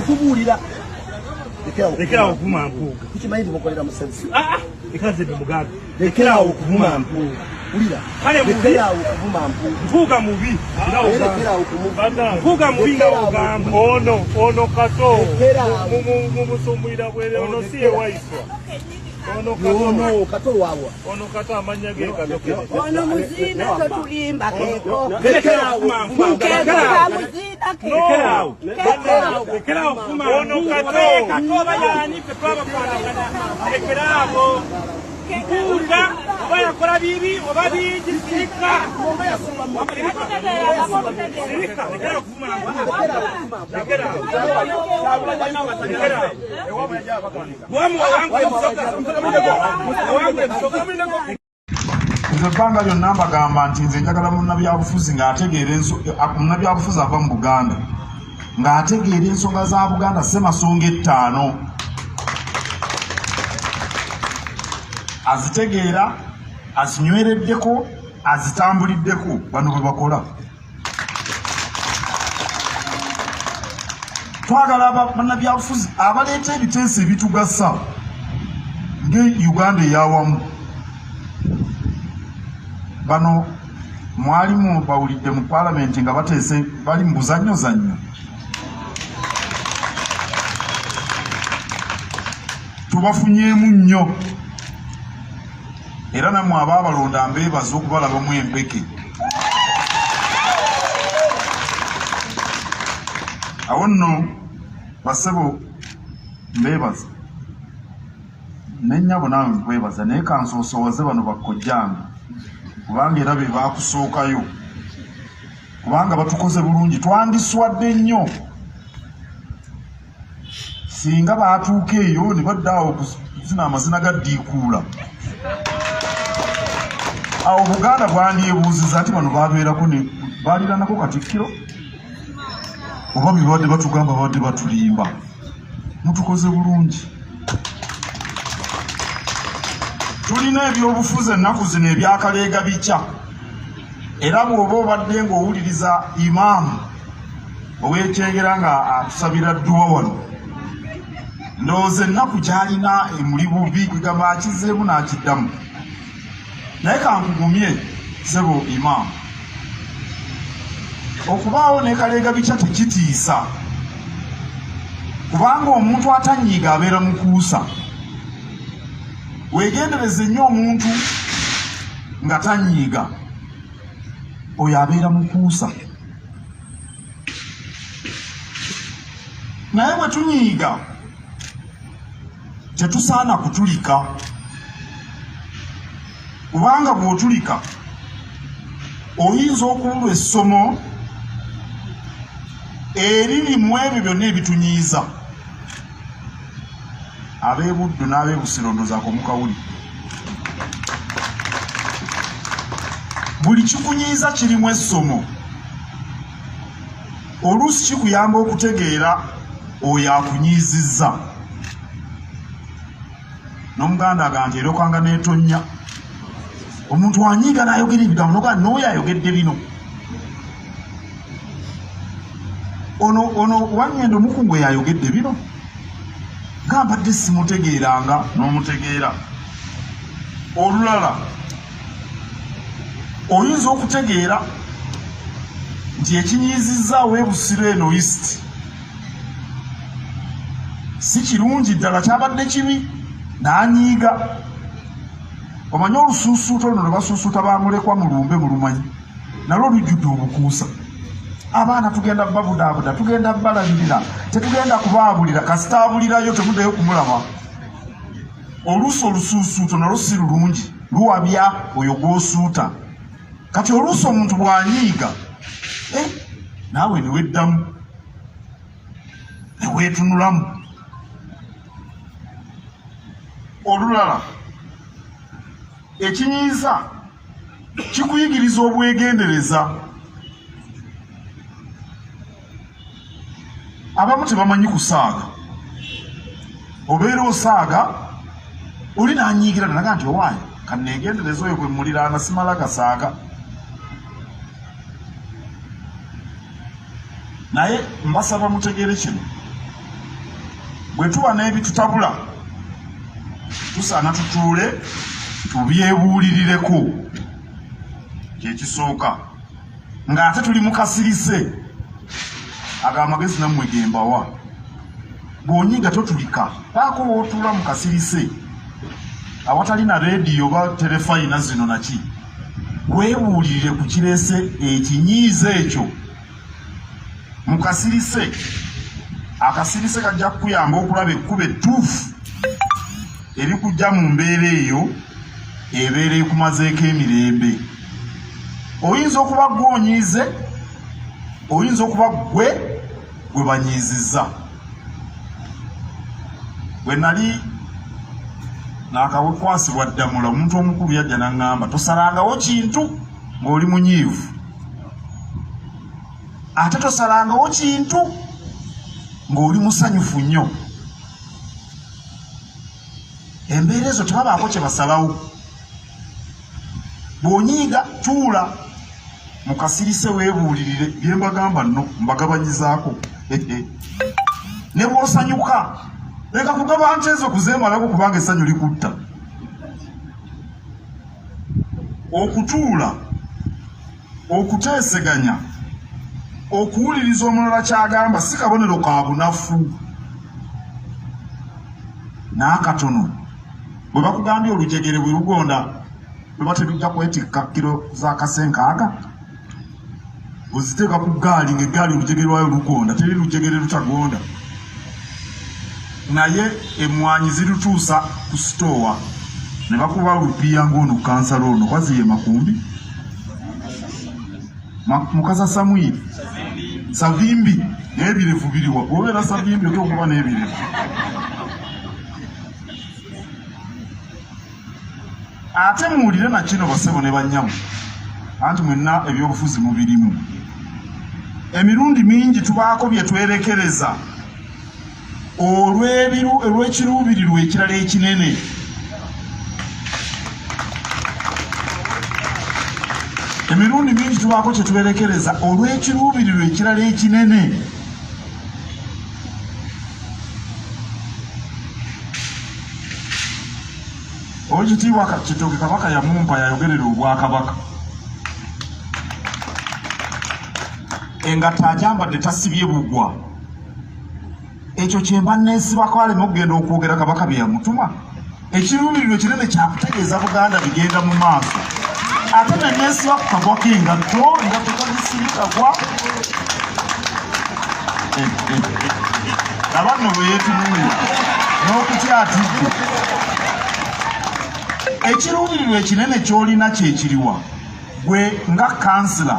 Kukubulira. Lekera okuvuma Mpuga. Kikimanyi mukolera mu service. Ikaze bimugaga. Lekera okuvuma Mpuga. Ulira. Lekera okuvuma Mpuga. Mpuga mubi. Lekera okuvuma. Mpuga mubi nga ogamba. Ono Kato. Mumusumbuira bwere ono siye Waswa. Ono Kato wawa. Ono Kato amanya ge Kato. Ono muzina totulimba keko. Lekera okuvuma Mpuga. Lekera okuvuma ono Kato bayani petwaba kwanagana. Lekera abo. Mpuga obaya kola bibi obabiji sirika. Lekera okuvuma Ebbanga lyonna mbagamba nti nze njagala munnabyabufuzi munnabyabufuzi ava mu Buganda ng'ategeera ensonga za Buganda ssemasonga 5 azitegeera azinywereddeko azitambuliddeko bano bwe bakola. Twagala bannabyabufuzi abaleeta ebiteeso ebitugasa ng'Uganda eyawamu. Bano mwalimu bawulidde mu Parliament nga bateese bali mu buzannyo. Tubafunyeemu nnyo era nammwe abaabalonda mbeebaza okubalabamu empeke. Awo nno basebo mbeebaza nennyabo naawe nkwebaza naye kansoosowaze bano bakkojjange kubanga era be baakusookayo kubanga batukoze bulungi. Twandiswadde nnyo singa baatuuka eyo ne badda awo okuzina amazina ga ddiikuula. Awo Buganda bwandyebuuziza nti bano baabeerako ne baaliranako Katikiro oba bye babadde batugamba babadde batulimba. Mutukoze bulungi. Tulina ebyobufuzi ennaku zino ebyakaleega bikya era bw'oba obadde ng'owuliriza imaamu ow'ekyengera nga atusabira dduwa wano ndowooza ennaku gy'alina emuli bubi kwegamba akizzeemu n'akiddamu. Naye kankugumye sebo imaamu okubaawo n'ekaleega bikya tekitiisa kubanga omuntu atanyiiga abeera mukuusa. Weegendereze nnyo omuntu nga tanyiiga oyo abeera mukuusa. Naye bwe tunyiiga tetusaana kutulika kubanga bw'otulika oyinza okubulwa essomo eriri mu ebyo byonna ebitunyiiza. Ab'ebuddu n'ab'ebusiro ndoozaako mukawuli. Buli kikunyiiza kirimu essomo. Oluusi kikuyamba okutegeera oyo akunyiizizza. N'Omuganda agaa nti erokanga n'etonnya. Omuntu anyiiga n'ayogera ebigambo nogaa n'oyo ayogedde bino. Ono Wanyendo Mukungu yayogedde bino. Gambadde simutegeeranga n'omutegeera. Olulala oyinza okutegeera nti ekinyiizizza w'ebusiro eno East si kirungi ddala kyabadde kibi n'anyiiga. Omanyi olusuusuuta luno lwe basuusuuta bamulekwa mu lumbe mu lumanyi nalwo lujjudde obukuusa. Abaana tugenda babudaabuda tugenda balabirira tetugenda kubaabulira kasitaabulirayo temuddeyo kumulaba. Oluusi olusuusuuto nalwo si lulungi luwabya oyo gw'osuuta. Kati oluusi omuntu bw'anyiiga naawe ne weddamu ne weetunulamu. Olulala ekinyiiza kikuyigiriza obwegendereza. Abamu tebamanyi kusaaga. Obeera osaaga oli n'anyiigira naga nti owaayo kanneegendereza oyo bwe muliraana simala gasaaga. Naye mbasaba mutegeere kino bwe tuba n'ebitutabula tusaana tutuule tubyebuulirireko kyekisooka ng'ate tuli mu kasirise ago amagezi nammwe gembawa bw'onyiga totulika paako wootuula mu kasirise awatali na rediyo ba terefayina zino naki weebuulirire ku kireese ekinyiiza ekyo mu kasirise akasirise kajja kukuyamba okulaba ekkuba ettuufu erikujja mu mbeera eyo ebeera ekumazeeko emirembe. Oyinza okuba gw'onyiize, oyinza okuba gwe banyiizizza. Bwe nali naakawekwasibwa Ddamula, omuntu omukulu yajja n'aŋŋamba tosalangawo kintu ng'oli munyiivu, ate tosalangawo kintu ng'oli musanyufu nnyo. Embeera ezo tebabaako kye basalawo. Bw'onyiiga tuula mu kasirise weebuulirire bye mbagamba nno mbagabanyizaako. Ne bw'osanyuka leka kugaba nti ezo kuzeemalako kubanga essanyu likutta. Okutuula, okuteeseganya, okuwuliriza omulala ky'agamba si kabonero ka bunafu n'akatono. Bwe bakugambye olujegere bwe lugonda bwe batebijja kwetikka kiro za kasenkaaga oziteeka ku ggaali ng'eggaali olujegere lwayo lugonda, teri lujegere lutagonda. Naye emmwanyi zirutuusa ku sitoowa ne bakuba lupiya ng'ono kansala ono kwaziye makumbi mukaza Samwiri Savimbi n'ebirevu biriwa. Bw'obeera Savimbi ote okuba n'ebirevu. Ate muwulire na kino basebo ne bannyamu anti mwenna ebyobufuzi mubirimu. Emirundi mingi tubaako bye twerekereza olw'ekiruubirirwa ekirala ekinene. Emirundi mingi tubaako kye twerekereza olw'ekiruubirirwa ekirala ekinene. Oweekitiibwa Kitooke Kabaka yamumpa yayogerera obwakabaka. Engatta agyambadde tasibye bugwa. Ekyo kyemba neesibako aleme okugenda okwogera Kabaka bye yamutuma. Ekiruubirirwa kinene kyakutegeeza Buganda bigenda mu maaso. Ate ne neesiba ku kagwa k'engatto kagwa. Laba nno bwe yeetunuulira n'okutyatidde. Ekiruubirirwa ekinene ky'olina kyekiriwa gwe nga kansila.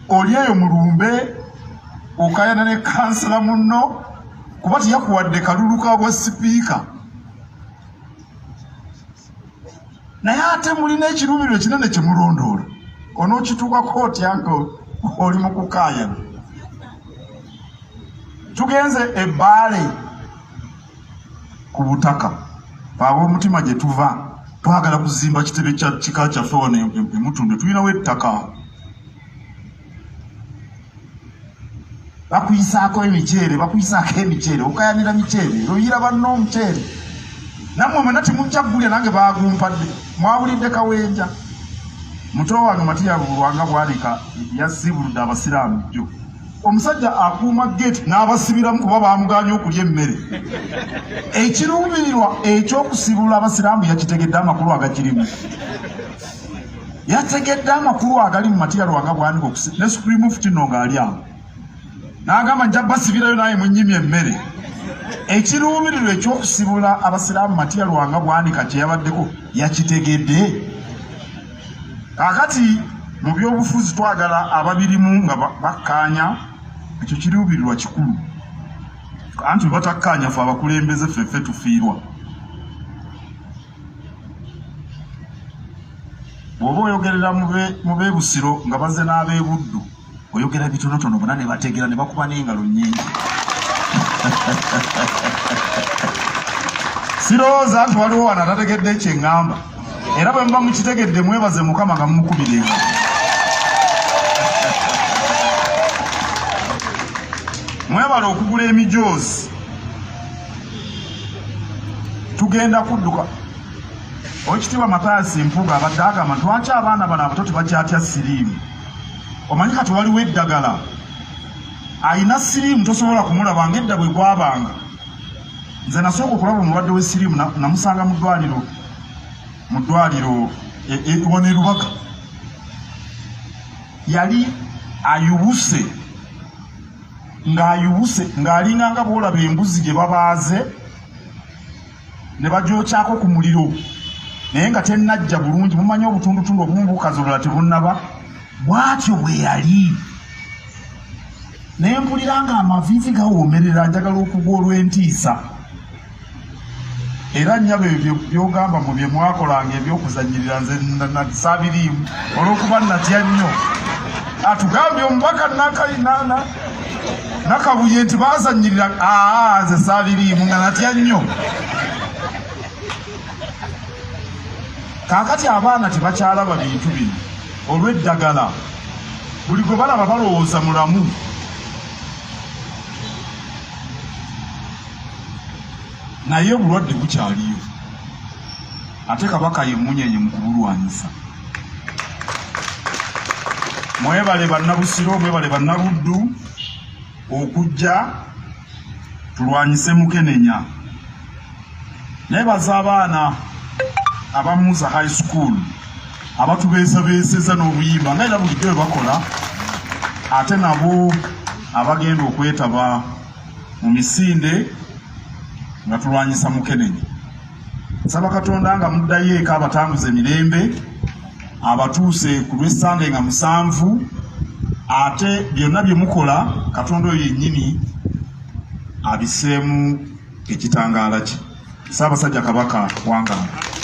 Oli eyo mulumbe okayana ne kansila munno kuba teyakuwadde kalulu ka bwa sipiika. Naye ate mulina ekiruubirirwa ekinene kye mulondoola. Onookituukako otya nga oli mu kukaayana. Tugenze ebbaale ku butaka ab'omutima gye tuva twagala kuzimba kitebe kya kika kyaffe wano emutundu tulinawo ettaka. Bakuyisaako emiceere okayanira miceere oyira banno omuceere nammwe mwena temujja gulya nange baagumpadde mwawulidde kawenja. Muto wange Matiya Lwanga bwalika yazibuludde abasiraamu jjo. Omusajja akuuma gate n'abasibiramu kuba baamuganya okulya emmere. Ekiruubirirwa ekyokusibula abasiraamu yakitegedde amakulu agakirimu. Yategedde amakulu agali mu Matiya Lwanga bwandika ne Supreme Mufti nno ng'ali awo. N'agamba nja basibirayo naye munnyimye emmere. Ekiruubirirwa ekyokusibula abasiraamu Matiya Lwanga bwandika kye yabaddeko yakitegedde. Kaakati mu byobufuzi twagala ababirimu nga bakkaanya ekyo kiruubirirwa kikulu. Anti batakkaanya ffe abakulembeze ffeffe tufiirwa. Bw'oba oyogerera mu beebusiro nga bazze n'abeebuddu oyogera bitonotono bonna ne bategera ne bakuba n'engalo nnyingi. Sirowooza nti waliwo wano atategedde ekyo eŋŋamba. Era bwe muba mukitegedde mwebaze Mukama nga mumukubira engalo. mwebale okugula emijoozi tugenda kudduka Oweekitiibwa Mathias Mpugga abadde agamba nti lwaki abaana bano abato tebakyatya siriimu omanyi kati waliwo eddagala ayina siriimu tosobola kumulaba ng'edda bwe gwabanga nze nasooka okulaba omulwadde w'esiriimu namusanga mu ddwaliro wano e Lubaga yali ayubuse ng'alinga nga bw'olaba embuzi gye babaaze ne bagyokyako ku muliro naye nga tennajja bulungi mumanyi obutundutundu obumu bukazolola tebunnaba bw'atyo bwe yali naye mpulira nga amaviivi gawoomerera njagala okugwa olw'entiisa era nnyabo ebyo byogamba mu bye mwakolanga ebyokuzanyirira nze saabiriimu olw'okuba natya nnyo atugambye omubaka nakabuye nti baazanyirira nze saabiriimu nga natya nnyo kaakati abaana tebakyalaba bintu bino olw'eddagala buli gwe balaba balowooza mulamu naye obulwadde bukyaliyo ate kabaka ye munyenye mu kubulwanyisa mwebale bannabusiro mwebale bannabuddu okujja tulwanyise Mukenenya nebaza abaana abamuza high school abatubeesabeeseza n'obuyimba nga era bulijjo bwe bakola ate nabo abagenda okwetaba mu misinde nga tulwanyisa Mukenenya nsaba Katonda nga muddayo eka abatambuza emirembe abatuuse ku lw'essande nga 7 ate byonna bye mukola Katonda oyo yennyini abiseemu ekitangaala kye Ssaabasajja Kabaka wangamba